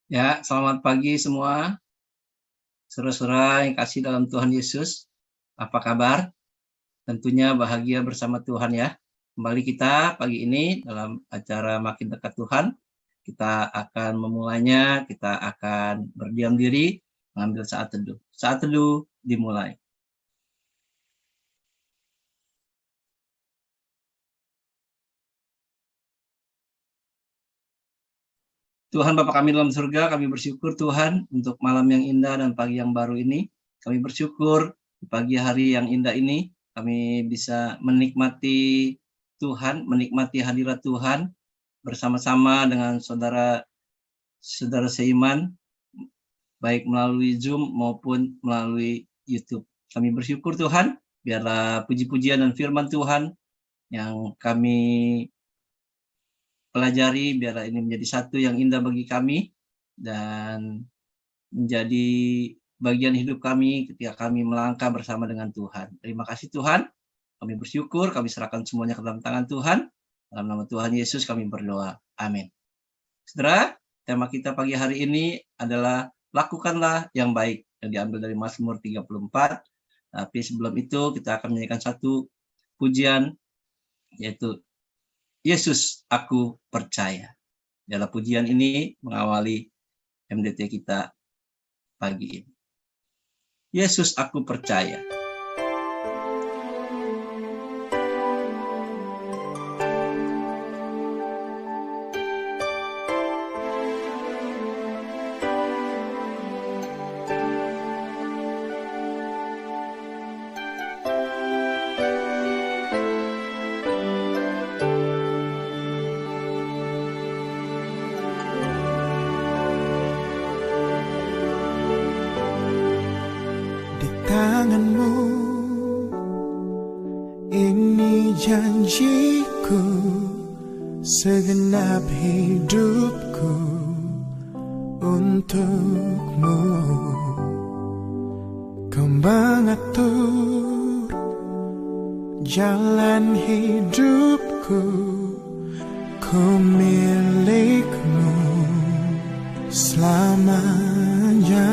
Ya, selamat pagi semua. Saudara-saudara yang kasih dalam Tuhan Yesus, apa kabar? Tentunya bahagia bersama Tuhan ya. Kembali kita pagi ini dalam acara Makin Dekat Tuhan. Kita akan memulainya, kita akan berdiam diri, mengambil saat teduh. Saat teduh dimulai. Tuhan Bapa kami dalam surga, kami bersyukur Tuhan untuk malam yang indah dan pagi yang baru ini. Kami bersyukur di pagi hari yang indah ini, kami bisa menikmati Tuhan, menikmati hadirat Tuhan bersama-sama dengan saudara seiman, baik melalui Zoom maupun melalui YouTube. Kami bersyukur Tuhan, biarlah puji-pujian dan firman Tuhan yang kami pelajari, biarlah ini menjadi satu yang indah bagi kami dan menjadi bagian hidup kami ketika kami melangkah bersama dengan Tuhan. Terima kasih Tuhan, kami bersyukur, kami serahkan semuanya ke dalam tangan Tuhan. Dalam nama Tuhan Yesus kami berdoa. Amin. Saudara, tema kita pagi hari ini adalah lakukanlah yang baik, yang diambil dari Mazmur 34. Tapi sebelum itu kita akan menyanyikan satu pujian, yaitu Yesus, aku percaya. Dalam pujian ini mengawali MDT kita pagi ini. Yesus, aku percaya. Tanganmu, ini janjiku, segenap hidupku untukmu. Kau mengatur jalan hidupku, ku milikmu selamanya.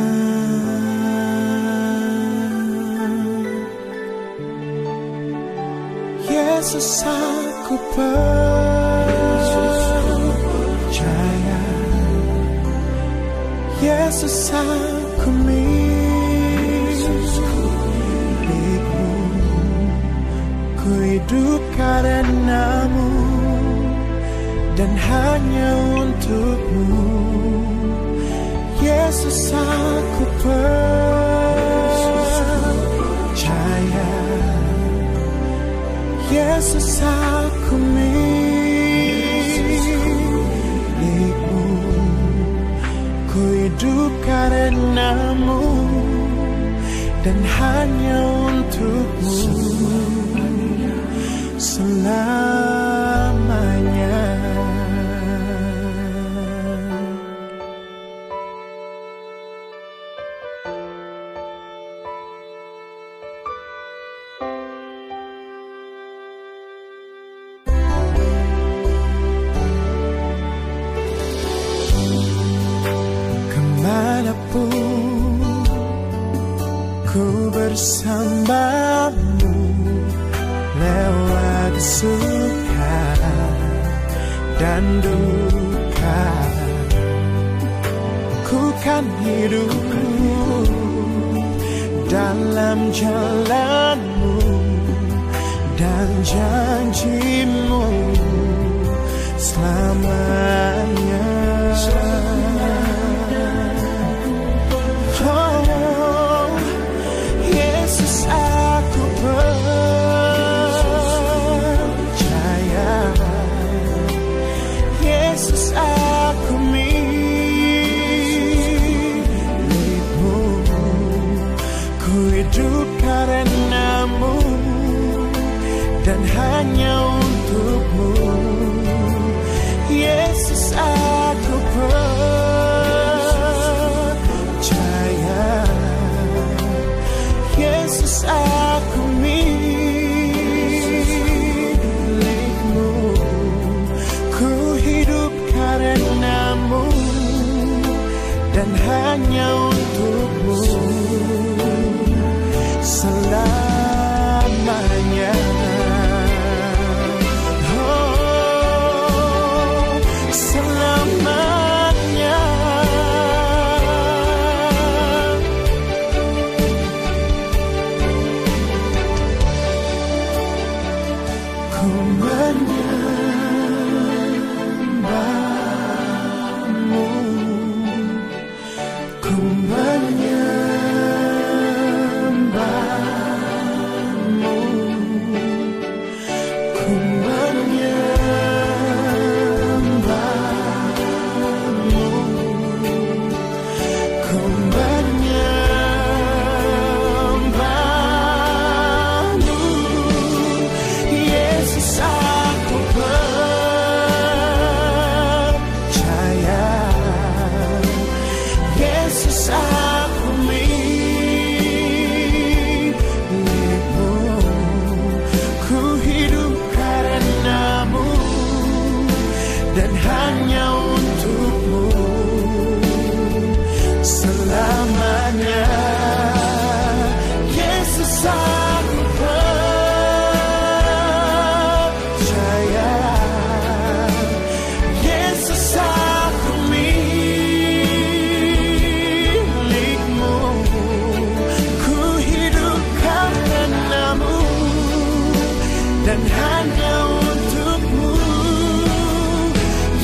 Yesus, aku percaya. Yesus, aku milikmu. Ku hidup karenamu dan hanya untukmu. Yesus, aku percaya. Yesus, aku milikmu. Ku hidup karenamu dan hanya untukmu selamanya. Ku bersamamu lewat suka dan duka. Ku kan hidup dalam jalanmu dan janjimu selamanya. Aku percaya. Yesus, aku milikmu. Ku hidup karenamu dan hanya untukmu. Yesus, aku percaya. Yesus, aku milikmu. Ku hidup karena hanya untukmu selamanya. Oh, selamanya. Ku menyembahmu, ku menyembahmu, ku menyembahmu, ku menyembahmu. Yesus, aku percaya. Yesus, aku milikmu. Ku hidup karenamu dan hanya untukmu selamanya. Yesus, aku percaya. Yesus, aku milikmu. Ku hidup karenamu dan hanya untukmu.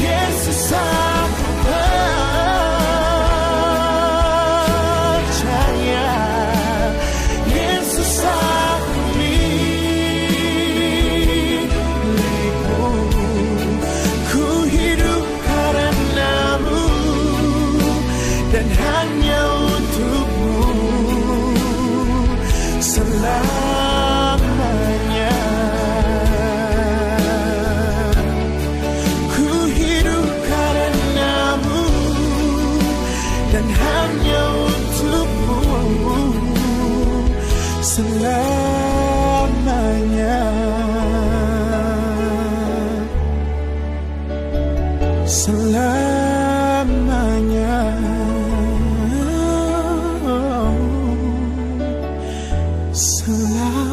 Yesus, aku percaya. Yesus, aku milikmu. Ku hidup karenamu dan hanya untukmu selamanya. Ku hidup karenamu dan hanya untukmu selamanya. Selamanya. Selamanya.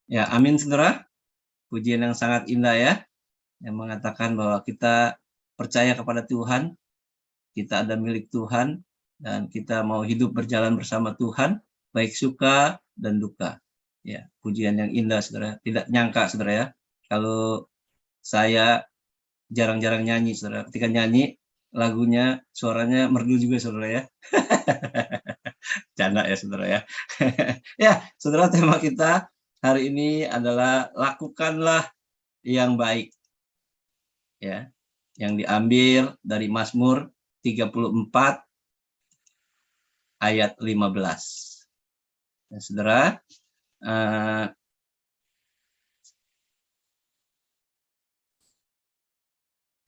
Ya, amin saudara. Pujian yang sangat indah ya, yang mengatakan bahwa kita percaya kepada Tuhan, kita ada milik Tuhan, dan kita mau hidup berjalan bersama Tuhan, baik suka dan duka. Ya, pujian yang indah saudara. Tidak nyangka saudara ya, kalau saya jarang-jarang nyanyi saudara. Ketika nyanyi, lagunya, suaranya merdu juga saudara ya. Canda ya saudara ya. Ya, saudara, tema kita hari ini adalah lakukanlah yang baik. Ya, yang diambil dari Mazmur 34 ayat 15. Ya, saudara,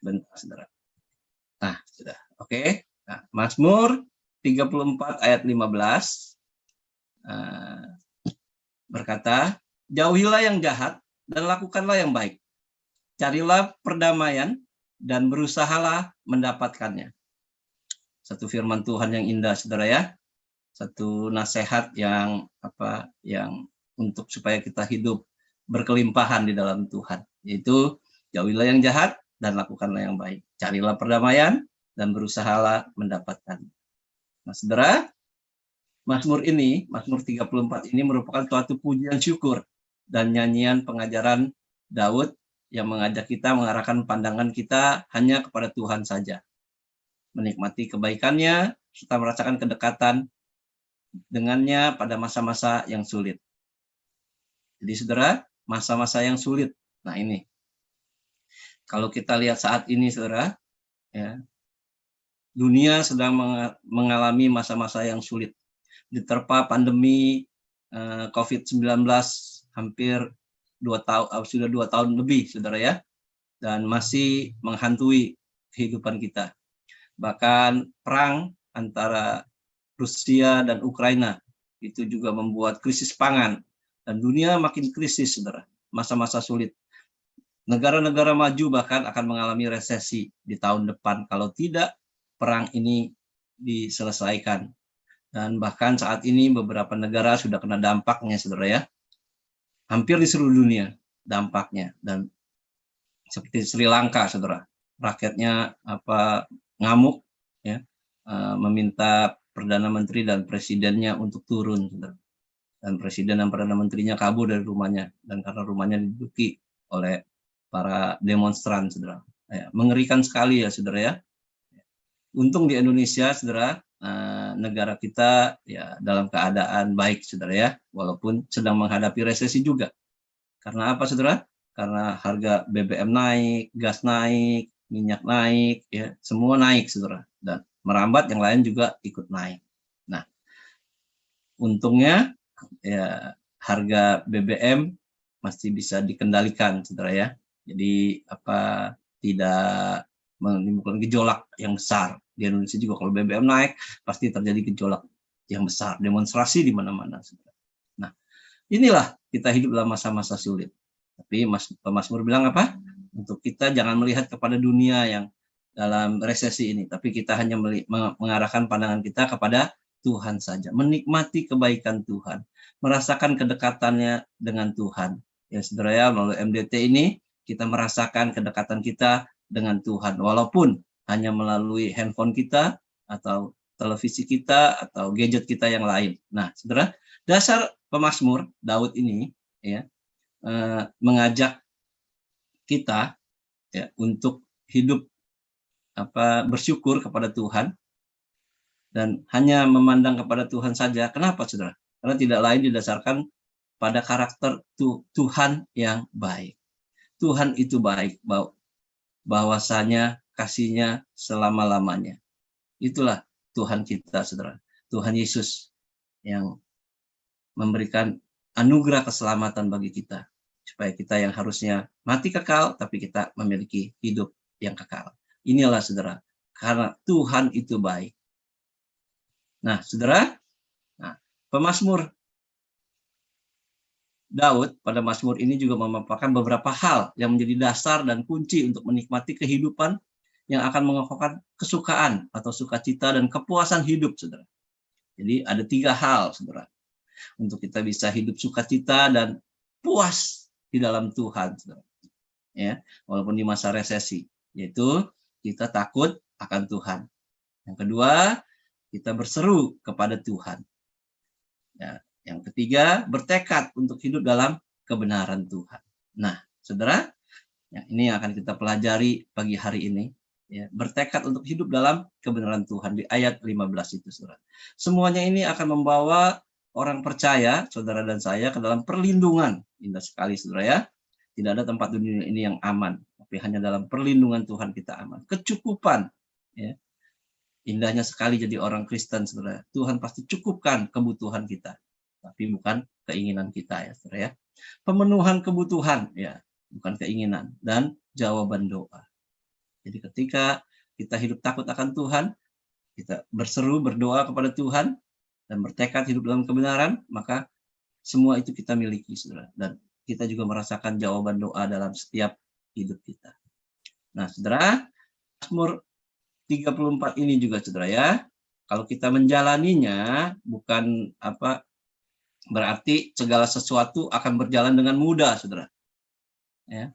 bentar saudara. Nah, sudah. Oke. Nah, Mazmur 34 ayat 15 berkata, jauhilah yang jahat dan lakukanlah yang baik. Carilah perdamaian dan berusahalah mendapatkannya. Satu firman Tuhan yang indah saudara ya. Satu nasihat yang untuk supaya kita hidup berkelimpahan di dalam Tuhan, yaitu jauhilah yang jahat dan lakukanlah yang baik. Carilah perdamaian dan berusahalah mendapatkan. Nah, saudara, Mazmur 34 ini merupakan suatu pujian syukur dan nyanyian pengajaran Daud yang mengajak kita mengarahkan pandangan kita hanya kepada Tuhan saja. Menikmati kebaikannya, serta merasakan kedekatan dengannya pada masa-masa yang sulit. Jadi saudara, masa-masa yang sulit. Nah ini, kalau kita lihat saat ini saudara, ya, dunia sedang mengalami masa-masa yang sulit. Diterpa pandemi COVID-19 hampir 2 tahun, sudah 2 tahun lebih saudara ya, dan masih menghantui kehidupan kita. Bahkan perang antara Rusia dan Ukraina itu juga membuat krisis pangan. Dan dunia makin krisis, saudara. Masa-masa sulit. Negara-negara maju bahkan akan mengalami resesi di tahun depan kalau tidak perang ini diselesaikan. Dan bahkan saat ini beberapa negara sudah kena dampaknya, saudara ya. Hampir di seluruh dunia dampaknya. Dan seperti Sri Lanka, saudara, rakyatnya ngamuk, ya, meminta perdana menteri dan presidennya untuk turun, saudara. Dan presiden dan perdana menterinya kabur dari rumahnya, dan karena rumahnya diduduki oleh para demonstran, saudara. Ya, mengerikan sekali ya, saudara ya. Untung di Indonesia, saudara, negara kita ya dalam keadaan baik, saudara ya, walaupun sedang menghadapi resesi juga. Karena apa, saudara? Karena harga BBM naik, gas naik, minyak naik, ya semua naik, saudara. Dan merambat yang lain juga ikut naik. Nah, untungnya ya harga BBM masih bisa dikendalikan, saudara ya. Jadi tidak menimbulkan gejolak yang besar. Di Indonesia juga kalau BBM naik pasti terjadi gejolak yang besar, demonstrasi di mana-mana. Nah, inilah kita hidup dalam masa-masa sulit. Tapi Mazmur bilang apa? Untuk kita jangan melihat kepada dunia yang dalam resesi ini, tapi kita hanya mengarahkan pandangan kita kepada Tuhan saja, menikmati kebaikan Tuhan, merasakan kedekatannya dengan Tuhan. Ya, saudara ya, melalui MDT ini kita merasakan kedekatan kita dengan Tuhan, walaupun hanya melalui handphone kita atau televisi kita atau gadget kita yang lain. Nah, saudara, dasar pemazmur Daud ini ya mengajak kita ya untuk hidup bersyukur kepada Tuhan dan hanya memandang kepada Tuhan saja. Kenapa, saudara? Karena tidak lain didasarkan pada karakter Tuhan yang baik. Tuhan itu baik, bahwasanya kasihnya selama-lamanya. Itulah Tuhan kita, saudara. Tuhan Yesus yang memberikan anugerah keselamatan bagi kita. Supaya kita yang harusnya mati kekal, tapi kita memiliki hidup yang kekal. Inilah, saudara, karena Tuhan itu baik. Nah, saudara, pemazmur Daud pada mazmur ini juga memaparkan beberapa hal yang menjadi dasar dan kunci untuk menikmati kehidupan yang akan mengokokkan kesukaan atau sukacita dan kepuasan hidup, saudara. Jadi ada 3 hal, saudara, untuk kita bisa hidup sukacita dan puas di dalam Tuhan, saudara. Ya, walaupun di masa resesi, yaitu kita takut akan Tuhan. Yang kedua, kita berseru kepada Tuhan. Ya, yang ketiga, bertekad untuk hidup dalam kebenaran Tuhan. Nah, saudara, ini yang akan kita pelajari pagi hari ini. Ya, bertekad untuk hidup dalam kebenaran Tuhan di ayat 15 itu, saudara. Semuanya ini akan membawa orang percaya, saudara dan saya, ke dalam perlindungan. Indah sekali, saudara ya. Tidak ada tempat dunia ini yang aman, tapi hanya dalam perlindungan Tuhan kita aman. Kecukupan. Ya. Indahnya sekali jadi orang Kristen, saudara. Tuhan pasti cukupkan kebutuhan kita. Tapi bukan keinginan kita, ya, saudara ya. Pemenuhan kebutuhan, ya, bukan keinginan, dan jawaban doa. Jadi ketika kita hidup takut akan Tuhan, kita berseru, berdoa kepada Tuhan, dan bertekad hidup dalam kebenaran, maka semua itu kita miliki, saudara. Dan kita juga merasakan jawaban doa dalam setiap hidup kita. Nah, saudara, Mazmur 34 ini juga, saudara ya, kalau kita menjalaninya, bukan berarti segala sesuatu akan berjalan dengan mudah, saudara. Ya.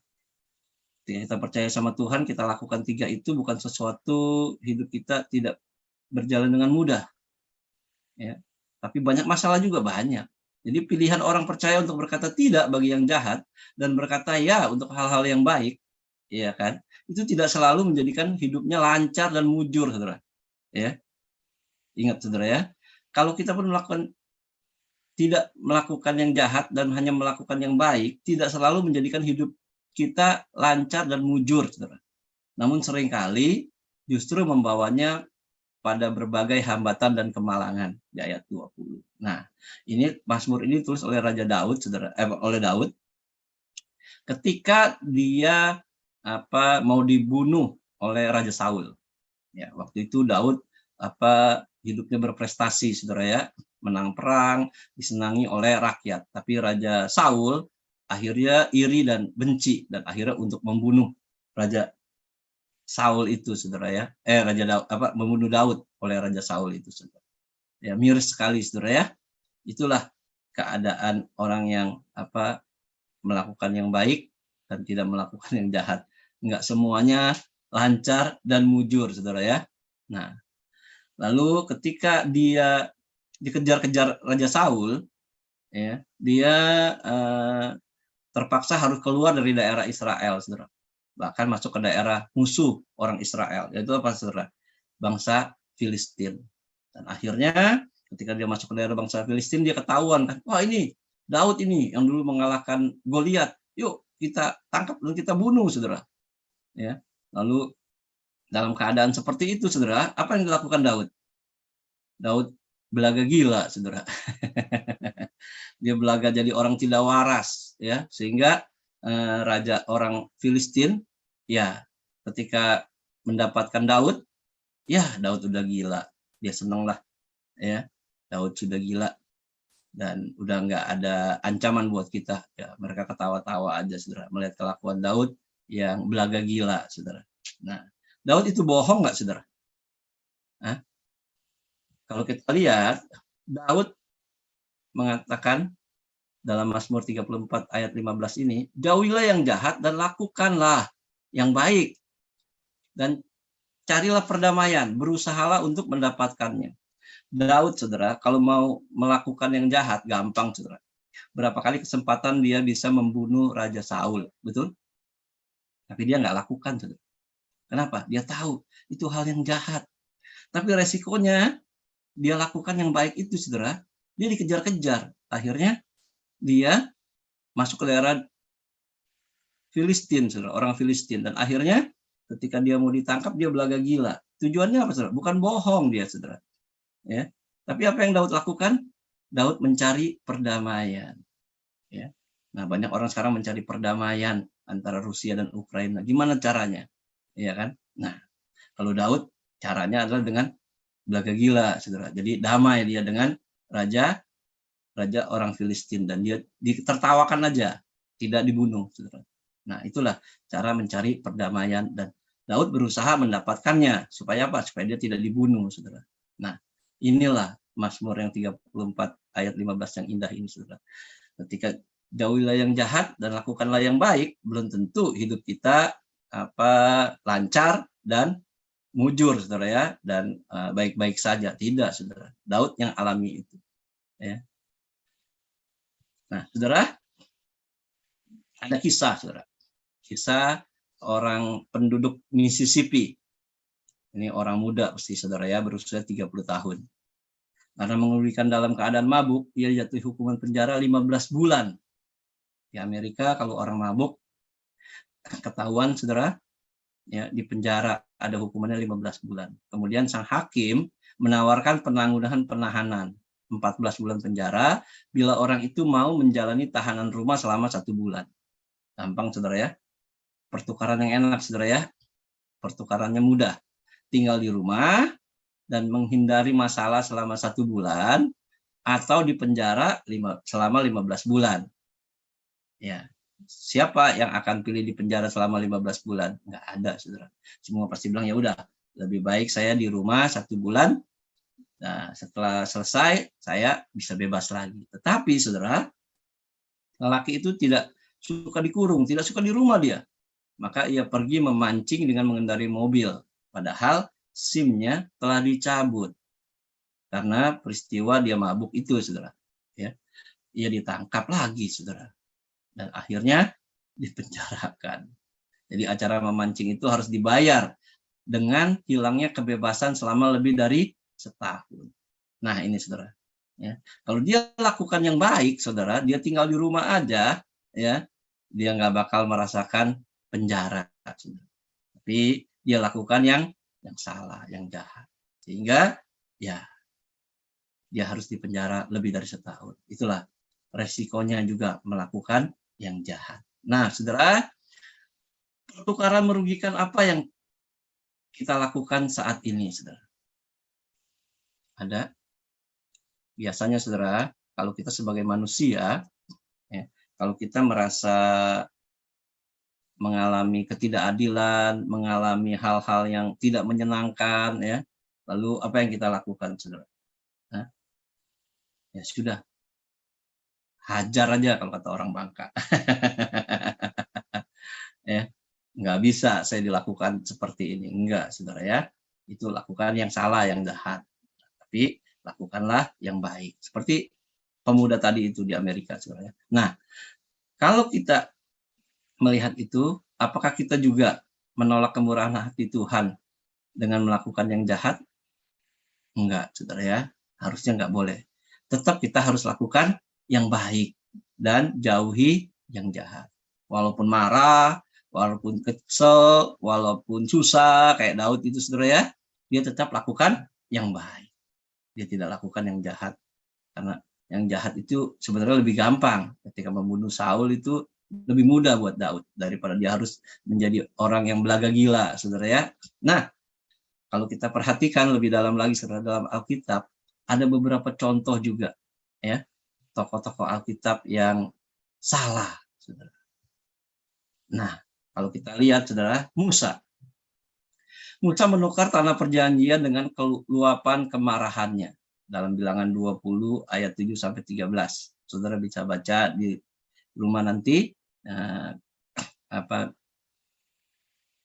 Kita percaya sama Tuhan, kita lakukan 3 itu bukan sesuatu hidup kita tidak berjalan dengan mudah. Ya. Tapi banyak masalah juga, banyak. Jadi pilihan orang percaya untuk berkata tidak bagi yang jahat dan berkata ya untuk hal-hal yang baik, ya kan? Itu tidak selalu menjadikan hidupnya lancar dan mujur, saudara. Ya. Ingat, saudara ya. Kalau kita pun tidak melakukan yang jahat dan hanya melakukan yang baik, tidak selalu menjadikan hidup kita lancar dan mujur, saudara. Namun seringkali justru membawanya pada berbagai hambatan dan kemalangan di ayat 20. Nah, ini Mazmur ini ditulis oleh Raja Daud, saudara, oleh Daud ketika dia mau dibunuh oleh Raja Saul. Ya, waktu itu Daud hidupnya berprestasi, saudara ya. menang perang, disenangi oleh rakyat. Tapi Raja Saul akhirnya iri dan benci, dan akhirnya untuk membunuh Raja Saul itu, saudara ya. Raja Daud, membunuh Daud oleh Raja Saul itu, saudara. Ya, miris sekali, saudara ya. Itulah keadaan orang yang melakukan yang baik dan tidak melakukan yang jahat. Enggak semuanya lancar dan mujur, saudara ya. Nah, lalu ketika dia dikejar-kejar Raja Saul, ya, dia terpaksa harus keluar dari daerah Israel, saudara. Bahkan masuk ke daerah musuh orang Israel, yaitu apa, saudara? Bangsa Filistin. Dan akhirnya ketika dia masuk ke daerah bangsa Filistin, dia ketahuan kan, wah ini Daud ini yang dulu mengalahkan Goliat. Yuk kita tangkap dan kita bunuh, saudara. Ya. Lalu dalam keadaan seperti itu, saudara, apa yang dilakukan Daud? Daud belaga gila, saudara. Dia belaga jadi orang tidak waras, ya, sehingga raja orang Filistin, ya, ketika mendapatkan Daud, ya Daud udah gila, dia seneng lah, ya, Daud sudah gila dan udah nggak ada ancaman buat kita, ya, mereka ketawa-tawa aja, saudara, melihat kelakuan Daud yang belaga gila, saudara. Nah, Daud itu bohong nggak, saudara? Hah? Kalau kita lihat, Daud mengatakan dalam Mazmur 34 ayat 15 ini, jauhilah yang jahat dan lakukanlah yang baik. Dan carilah perdamaian, berusahalah untuk mendapatkannya. Daud, saudara, kalau mau melakukan yang jahat, gampang, saudara. Berapa kali kesempatan dia bisa membunuh Raja Saul, betul? Tapi dia nggak lakukan, saudara. Kenapa? Dia tahu itu hal yang jahat. Tapi resikonya, dia lakukan yang baik itu, saudara. Dia dikejar-kejar. Akhirnya, dia masuk ke daerah Filistin, saudara, orang Filistin, dan akhirnya ketika dia mau ditangkap dia belaga gila. Tujuannya apa, saudara? Bukan bohong dia, saudara. Ya. Tapi apa yang Daud lakukan? Daud mencari perdamaian. Ya. Nah, banyak orang sekarang mencari perdamaian antara Rusia dan Ukraina. Gimana caranya? Ya kan? Nah, kalau Daud caranya adalah dengan belaga gila, saudara. Jadi damai dia dengan raja orang Filistin, dan dia ditertawakan aja, tidak dibunuh, saudara. Nah, itulah cara mencari perdamaian, dan Daud berusaha mendapatkannya supaya apa? Supaya dia tidak dibunuh, saudara. Nah, inilah Mazmur yang 34 ayat 15 yang indah ini, saudara. Ketika jauhilah yang jahat dan lakukanlah yang baik, belum tentu hidup kita lancar dan mujur, saudara ya, dan baik-baik saja, tidak, saudara. Daud yang alami itu, ya. Nah, saudara, ada kisah, saudara. Kisah orang penduduk Mississippi. Ini orang muda pasti, saudara ya, berusia 30 tahun. Karena mengeluarkan dalam keadaan mabuk, ia jatuhi hukuman penjara 15 bulan. Di Amerika, kalau orang mabuk, ketahuan, saudara, ya, di penjara, ada hukumannya 15 bulan. Kemudian sang hakim menawarkan penangguhan penahanan. 14 bulan penjara, bila orang itu mau menjalani tahanan rumah selama 1 bulan. Gampang, saudara ya. Pertukaran yang enak, saudara ya. Pertukarannya mudah. Tinggal di rumah dan menghindari masalah selama 1 bulan, atau di penjara selama 15 bulan. Ya. Siapa yang akan pilih di penjara selama 15 bulan? Nggak ada, saudara. Semua pasti bilang, ya udah, lebih baik saya di rumah 1 bulan. Nah, setelah selesai, saya bisa bebas lagi. Tetapi, saudara, lelaki itu tidak suka dikurung, tidak suka di rumah dia. Maka ia pergi memancing dengan mengendarai mobil. Padahal SIM-nya telah dicabut. Karena peristiwa dia mabuk itu, saudara. Ya. Ia ditangkap lagi, saudara. Dan akhirnya dipenjarakan. Jadi acara memancing itu harus dibayar dengan hilangnya kebebasan selama lebih dari setahun. Nah, ini, saudara. Ya. Kalau dia lakukan yang baik, saudara, dia tinggal di rumah aja, ya, dia nggak bakal merasakan penjara, saudara. Tapi dia lakukan yang salah, yang jahat, sehingga ya dia harus dipenjara lebih dari setahun. Itulah resikonya juga melakukan yang jahat. Nah, saudara, pertukaran merugikan apa yang kita lakukan saat ini, saudara? Ada? biasanya saudara, kalau kita sebagai manusia, ya, kalau kita merasa mengalami ketidakadilan, mengalami hal-hal yang tidak menyenangkan, ya, lalu apa yang kita lakukan, saudara? Hah? Ya sudah, hajar aja kalau kata orang Bangka. Ya, nggak bisa saya dilakukan seperti ini, enggak, saudara ya. Itu lakukan yang salah, yang jahat. Tapi lakukanlah yang baik. Seperti pemuda tadi itu di Amerika, saudara ya. Nah, kalau kita melihat itu, apakah kita juga menolak kemurahan hati Tuhan dengan melakukan yang jahat? Enggak, saudara ya. Harusnya enggak boleh. Tetap kita harus lakukan yang baik dan jauhi yang jahat. Walaupun marah, walaupun kesel, walaupun susah, kayak Daud itu, saudara ya, dia tetap lakukan yang baik. Dia tidak lakukan yang jahat. Karena yang jahat itu sebenarnya lebih gampang. Ketika membunuh Saul itu lebih mudah buat Daud daripada dia harus menjadi orang yang belaga gila, saudara ya. Nah, kalau kita perhatikan lebih dalam lagi, saudara, dalam Alkitab ada beberapa contoh juga, ya, tokoh-tokoh Alkitab yang salah, saudara. Nah, kalau kita lihat, saudara, Musa menukar tanah perjanjian dengan keluapan kemarahannya. Dalam Bilangan 20 ayat 7 sampai 13. Saudara bisa baca di rumah nanti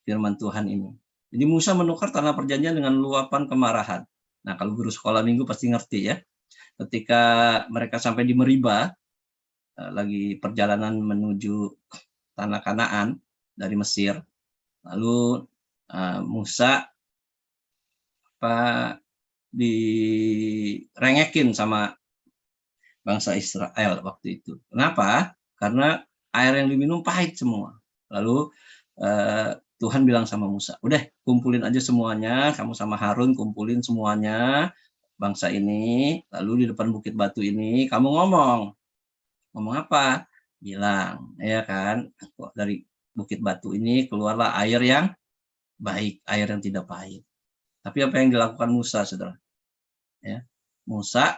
firman Tuhan ini. Jadi Musa menukar tanah perjanjian dengan luapan kemarahan. Nah, kalau guru sekolah minggu pasti ngerti ya. Ketika mereka sampai di Meriba, lagi perjalanan menuju tanah Kanaan dari Mesir, lalu Musa direngekin sama bangsa Israel waktu itu. Kenapa? Karena air yang diminum pahit semua. Lalu Tuhan bilang sama Musa, udah kumpulin aja semuanya, kamu sama Harun kumpulin semuanya bangsa ini, lalu di depan bukit batu ini kamu ngomong apa? Bilang, ya kan, dari bukit batu ini keluarlah air yang baik, air yang tidak pahit. Tapi apa yang dilakukan Musa, saudara? Ya, Musa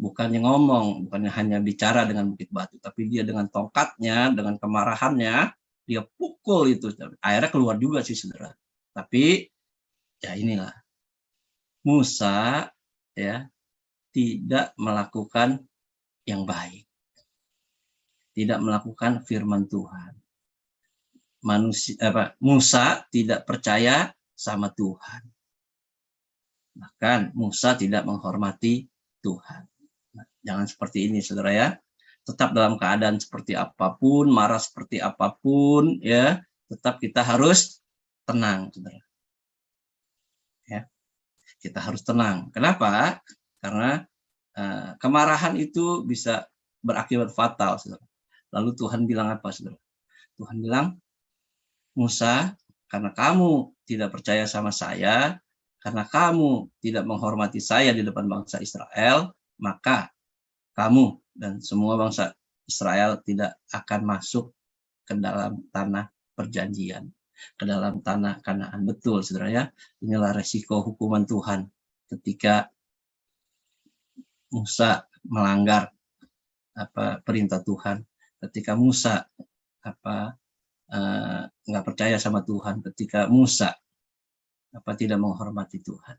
bukannya ngomong, bukannya hanya bicara dengan bukit batu, tapi dia dengan tongkatnya, dengan kemarahannya, dia pukul itu. Airnya keluar juga sih, saudara. Tapi ya inilah, Musa ya tidak melakukan yang baik, tidak melakukan firman Tuhan. Musa tidak percaya sama Tuhan. Bahkan Musa tidak menghormati Tuhan. Nah, jangan seperti ini, saudara ya. Tetap dalam keadaan seperti apapun, marah seperti apapun, ya, tetap kita harus tenang, saudara. Ya, kita harus tenang. Kenapa? Karena kemarahan itu bisa berakibat fatal, saudara. Lalu Tuhan bilang apa, saudara? Tuhan bilang, Musa, karena kamu tidak percaya sama saya, karena kamu tidak menghormati saya di depan bangsa Israel, maka kamu dan semua bangsa Israel tidak akan masuk ke dalam tanah perjanjian, ke dalam tanah Kanaan. Betul, saudara ya. Inilah resiko hukuman Tuhan ketika Musa melanggar perintah Tuhan, ketika Musa nggak percaya sama Tuhan, ketika Musa tidak menghormati Tuhan.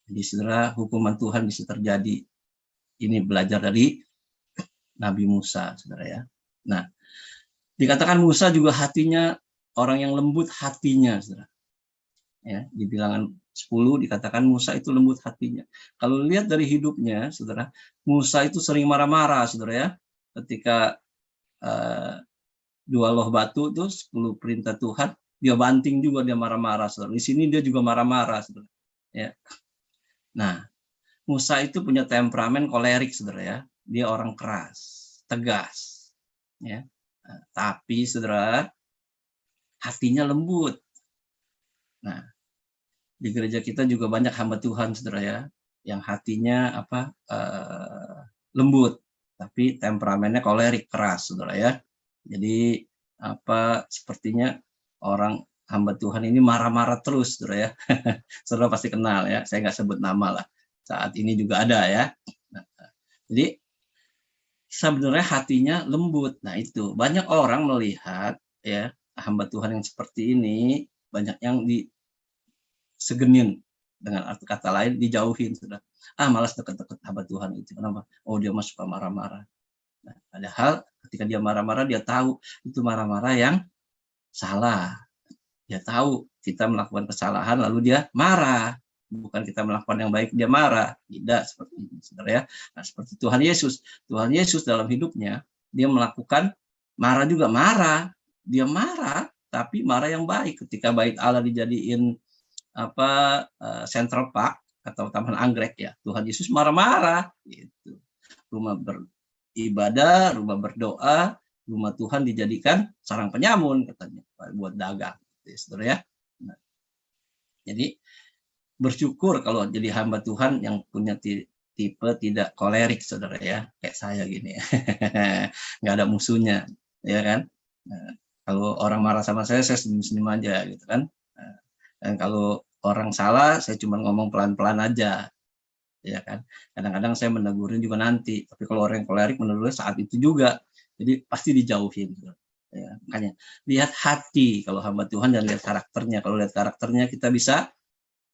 Jadi saudara, hukuman Tuhan bisa terjadi. Ini belajar dari Nabi Musa, saudara ya. Nah, dikatakan Musa juga hatinya orang yang lembut hatinya, saudara. Ya, di Bilangan 10 dikatakan Musa itu lembut hatinya. Kalau lihat dari hidupnya, saudara, Musa itu sering marah-marah, saudara ya. Ketika 2 loh batu itu 10 perintah Tuhan, dia banting juga, dia marah-marah, saudara. Di sini dia juga marah-marah, saudara. Ya. Nah, Musa itu punya temperamen kolerik, saudara ya. Dia orang keras, tegas, ya. Tapi saudara, hatinya lembut. Nah, di gereja kita juga banyak hamba Tuhan, saudara ya, yang hatinya lembut, tapi temperamennya kolerik, keras, saudara ya. Jadi sepertinya orang hamba Tuhan ini marah-marah terus, saudara ya. Saudara pasti kenal ya, saya nggak sebut nama lah. saat ini juga ada ya. Nah, jadi sebenarnya hatinya lembut. Nah itu banyak orang melihat ya hamba Tuhan yang seperti ini, banyak yang disegenin, dengan arti kata lain dijauhin sudah. Malas deket-deket hamba Tuhan itu. Kenapa? Oh dia mah suka marah-marah. Nah, padahal ketika dia marah-marah dia tahu itu marah-marah yang salah. Dia tahu kita melakukan kesalahan lalu dia marah. Bukan kita melakukan yang baik dia marah. Tidak seperti ini, saudara ya. Nah, seperti Tuhan Yesus. Tuhan Yesus dalam hidupnya dia melakukan marah juga marah. Dia marah tapi marah yang baik. Ketika bait Allah dijadiin Central Park atau Taman Anggrek ya, Tuhan Yesus marah-marah gitu. Rumah beribadah, rumah berdoa, rumah Tuhan dijadikan sarang penyamun katanya buat dagang, gitu, saudara ya. Nah, jadi bersyukur kalau jadi hamba Tuhan yang punya tipe tidak kolerik, saudara ya, kayak saya gini ya. Nggak ada musuhnya, ya kan. Nah, kalau orang marah sama saya senyum-senyum aja gitu kan. Nah, dan kalau orang salah saya cuma ngomong pelan-pelan aja, ya kan. Kadang-kadang saya menegurnya juga nanti, tapi kalau orang yang kolerik menegurnya saat itu juga, jadi pasti dijauhin ya. Makanya lihat hati kalau hamba Tuhan dan lihat karakternya. Kalau lihat karakternya kita bisa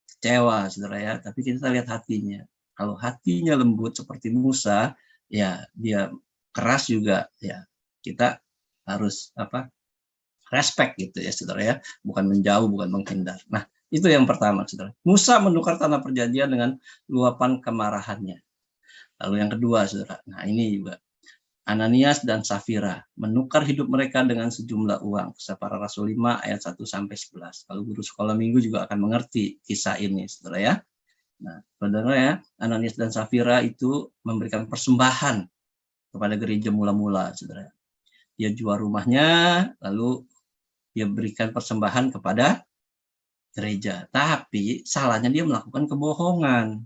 kecewa, saudara ya, tapi kita lihat hatinya. Kalau hatinya lembut seperti Musa ya, dia keras juga ya, kita harus respect gitu ya, saudara ya, bukan menjauh, bukan menghindar. Nah, itu yang pertama, saudara. Musa menukar tanah perjanjian dengan luapan kemarahannya. Lalu yang kedua, saudara. Nah, ini juga Ananias dan Safira menukar hidup mereka dengan sejumlah uang. Kisah Para Rasul 5 ayat 1 sampai 11. Kalau guru sekolah minggu juga akan mengerti kisah ini, saudara ya. Nah, saudara ya, Ananias dan Safira itu memberikan persembahan kepada gereja mula-mula, saudara. Dia jual rumahnya, lalu dia berikan persembahan kepada gereja, tapi salahnya dia melakukan kebohongan.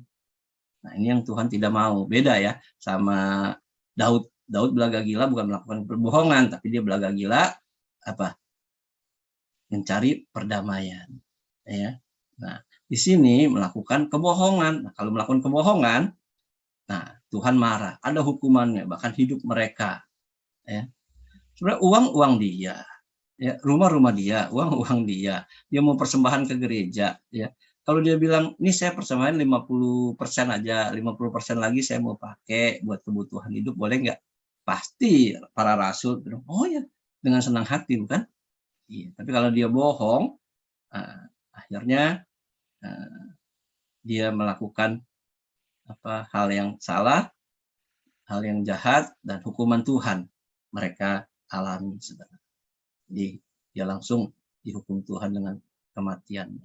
Nah, ini yang Tuhan tidak mau. Beda ya sama Daud. Daud belaga gila bukan melakukan perbohongan, tapi dia belaga gila mencari perdamaian. Ya. Nah, di sini melakukan kebohongan. Nah, kalau melakukan kebohongan, nah Tuhan marah. Ada hukumannya, bahkan hidup mereka. Ya. Sebenarnya uang dia. Ya, rumah dia, uang dia. Dia mau persembahan ke gereja, ya. Kalau dia bilang, "Ini saya persembahan 50% aja, 50% lagi saya mau pakai buat kebutuhan hidup, boleh nggak?" Pasti para rasul bilang, "Oh ya, dengan senang hati, bukan?" Iya, tapi kalau dia bohong, akhirnya dia melakukan hal yang salah, hal yang jahat, dan hukuman Tuhan mereka alami, saudara. Jadi dia langsung dihukum Tuhan dengan kematian.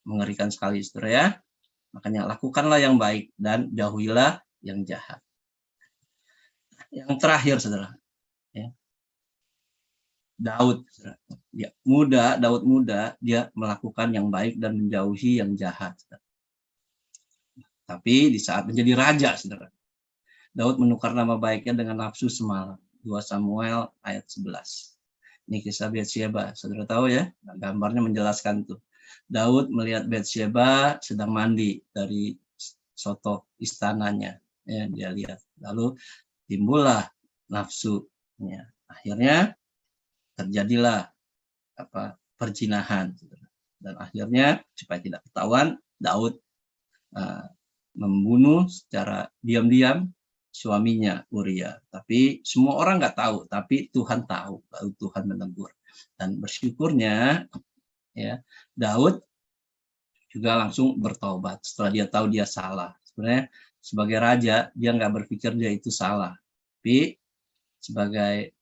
Mengerikan sekali, saudara ya. Makanya lakukanlah yang baik dan jauhilah yang jahat. Yang terakhir, saudara, ya. Daud muda, dia melakukan yang baik dan menjauhi yang jahat, saudara. Tapi di saat menjadi raja, saudara, Daud menukar nama baiknya dengan nafsu semalam. 2 Samuel ayat 11. Ini kisah Batsyeba, saudara tahu ya. Nah, gambarnya menjelaskan tuh. Daud melihat Batsyeba sedang mandi dari soto istananya, ya, dia lihat. Lalu timbullah nafsunya. Akhirnya terjadilah perzinahan, saudara. Dan akhirnya supaya tidak ketahuan, Daud membunuh secara diam-diam suaminya Uria, tapi semua orang nggak tahu, tapi Tuhan tahu, lalu Tuhan menegur. Dan bersyukurnya ya, Daud juga langsung bertobat setelah dia tahu dia salah. Sebenarnya sebagai raja dia nggak berpikir dia itu salah, tapi sebagai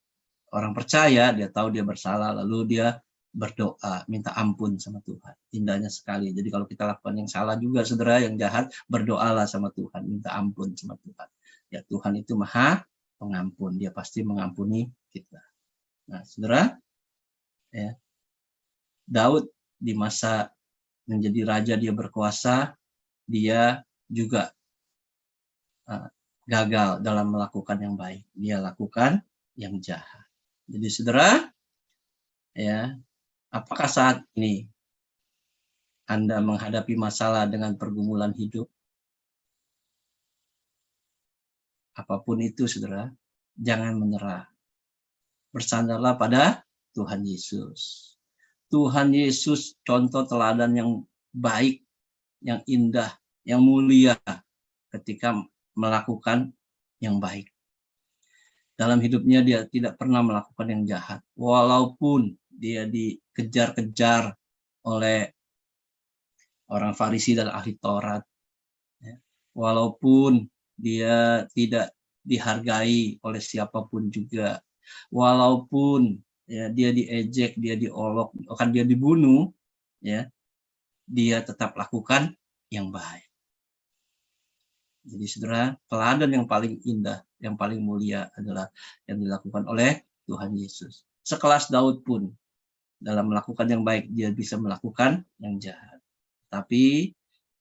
orang percaya dia tahu dia bersalah, lalu dia berdoa minta ampun sama Tuhan. Indahnya sekali. Jadi kalau kita lakukan yang salah juga, saudara, yang jahat, berdoalah sama Tuhan, minta ampun sama Tuhan. Ya, Tuhan itu Maha Pengampun, dia pasti mengampuni kita. Nah, saudara, ya, Daud di masa menjadi raja, dia berkuasa, dia juga gagal dalam melakukan yang baik. Dia lakukan yang jahat. Jadi, saudara, ya, apakah saat ini Anda menghadapi masalah dengan pergumulan hidup? apapun itu saudara, jangan menyerah. Bersandarlah pada Tuhan Yesus. Tuhan Yesus contoh teladan yang baik, yang indah, yang mulia ketika melakukan yang baik. Dalam hidupnya dia tidak pernah melakukan yang jahat. Walaupun dia dikejar-kejar oleh orang Farisi dan ahli Taurat. Walaupun dia tidak dihargai oleh siapapun juga. Walaupun ya, dia diejek, dia diolok, bahkan dia dibunuh, ya, dia tetap lakukan yang baik. Jadi saudara, teladan yang paling indah, yang paling mulia adalah yang dilakukan oleh Tuhan Yesus. Sekelas Daud pun dalam melakukan yang baik, dia bisa melakukan yang jahat. Tapi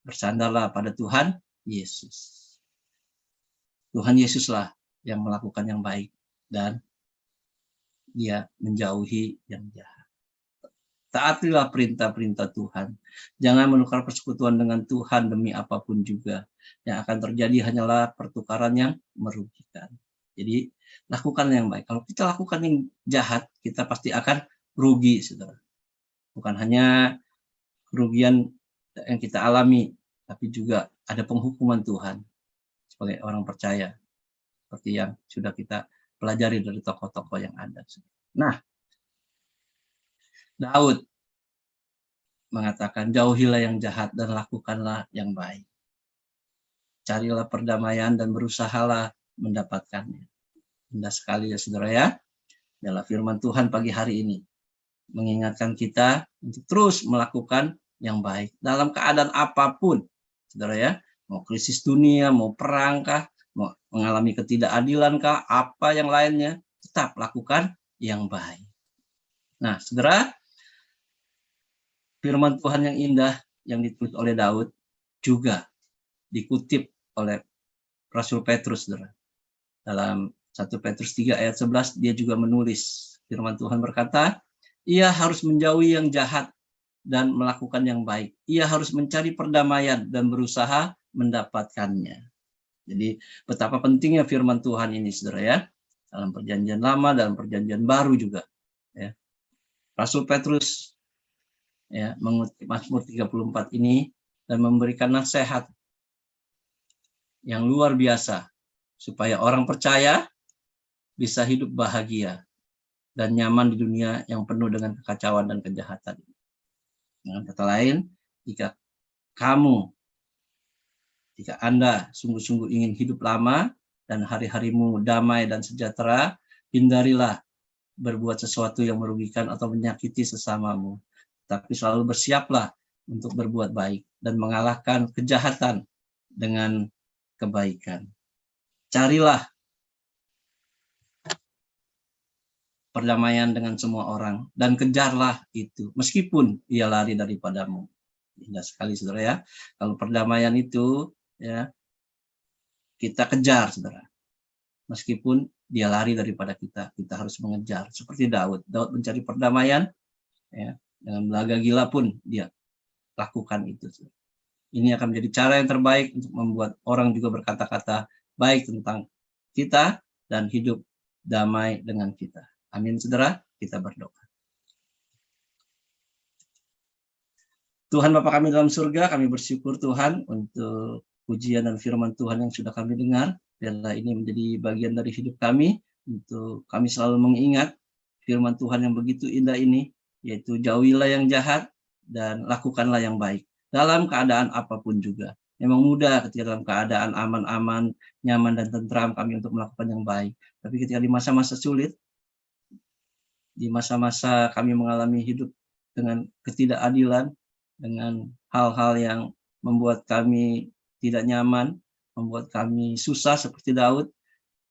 bersandarlah pada Tuhan Yesus. Tuhan Yesuslah yang melakukan yang baik dan dia menjauhi yang jahat. Taatilah perintah-perintah Tuhan. Jangan menukar persekutuan dengan Tuhan demi apapun juga. Yang akan terjadi hanyalah pertukaran yang merugikan. Jadi lakukan yang baik. Kalau kita lakukan yang jahat, kita pasti akan rugi, saudara. Bukan hanya kerugian yang kita alami, tapi juga ada penghukuman Tuhan sebagai orang percaya. Seperti yang sudah kita pelajari dari tokoh-tokoh yang ada. Nah, Daud mengatakan, jauhilah yang jahat dan lakukanlah yang baik. Carilah perdamaian dan berusahalah mendapatkannya. Indah sekali ya saudara ya. Dalam firman Tuhan pagi hari ini mengingatkan kita untuk terus melakukan yang baik dalam keadaan apapun. Saudara ya, mau krisis dunia, mau perangkah, mau mengalami ketidakadilankah, apa yang lainnya, tetap lakukan yang baik. Nah, saudara, firman Tuhan yang indah yang ditulis oleh Daud juga dikutip oleh Rasul Petrus, saudara. Dalam 1 Petrus 3 ayat 11 dia juga menulis, firman Tuhan berkata, ia harus menjauhi yang jahat dan melakukan yang baik. Ia harus mencari perdamaian dan berusaha mendapatkannya. Jadi betapa pentingnya firman Tuhan ini, saudara ya. Dalam perjanjian lama, dalam perjanjian baru juga. Ya. Rasul Petrus ya, mengutip Mazmur 34 ini dan memberikan nasihat yang luar biasa supaya orang percaya bisa hidup bahagia dan nyaman di dunia yang penuh dengan kekacauan dan kejahatan. Dengan kata lain, jika Anda sungguh-sungguh ingin hidup lama dan hari-harimu damai dan sejahtera, hindarilah berbuat sesuatu yang merugikan atau menyakiti sesamamu. Tapi selalu bersiaplah untuk berbuat baik dan mengalahkan kejahatan dengan kebaikan. Carilah perdamaian dengan semua orang dan kejarlah itu meskipun ia lari daripadamu. Indah sekali saudara ya. Kalau perdamaian itu ya kita kejar saudara. Meskipun dia lari daripada kita, kita harus mengejar. Seperti Daud mencari perdamaian ya, dengan belaga gila pun dia lakukan itu. Ini akan menjadi cara yang terbaik untuk membuat orang juga berkata-kata baik tentang kita dan hidup damai dengan kita. Amin, saudara. Kita berdoa. Tuhan Bapa kami dalam surga, kami bersyukur Tuhan untuk pujian dan firman Tuhan yang sudah kami dengar. Biarlah ini menjadi bagian dari hidup kami, untuk kami selalu mengingat firman Tuhan yang begitu indah ini, yaitu jauhilah yang jahat dan lakukanlah yang baik. Dalam keadaan apapun juga. Memang mudah ketika dalam keadaan aman-aman, nyaman dan tentram kami untuk melakukan yang baik. Tapi ketika di masa-masa sulit, di masa-masa kami mengalami hidup dengan ketidakadilan, dengan hal-hal yang membuat kami tidak nyaman, membuat kami susah seperti Daud,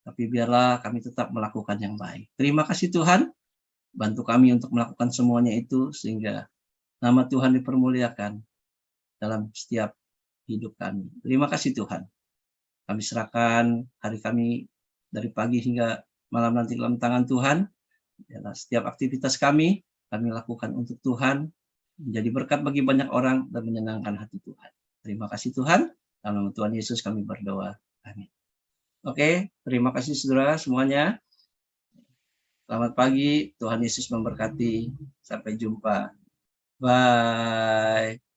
tapi biarlah kami tetap melakukan yang baik. Terima kasih Tuhan, bantu kami untuk melakukan semuanya itu, sehingga nama Tuhan dipermuliakan dalam setiap hidup kami. Terima kasih Tuhan. Kami serahkan hari kami dari pagi hingga malam nanti dalam tangan Tuhan. Biarlah setiap aktivitas kami lakukan untuk Tuhan, menjadi berkat bagi banyak orang dan menyenangkan hati Tuhan. Terima kasih Tuhan. Dalam nama Tuhan Yesus kami berdoa. Amin. Oke, terima kasih saudara semuanya. Selamat pagi, Tuhan Yesus memberkati. Sampai jumpa. Bye.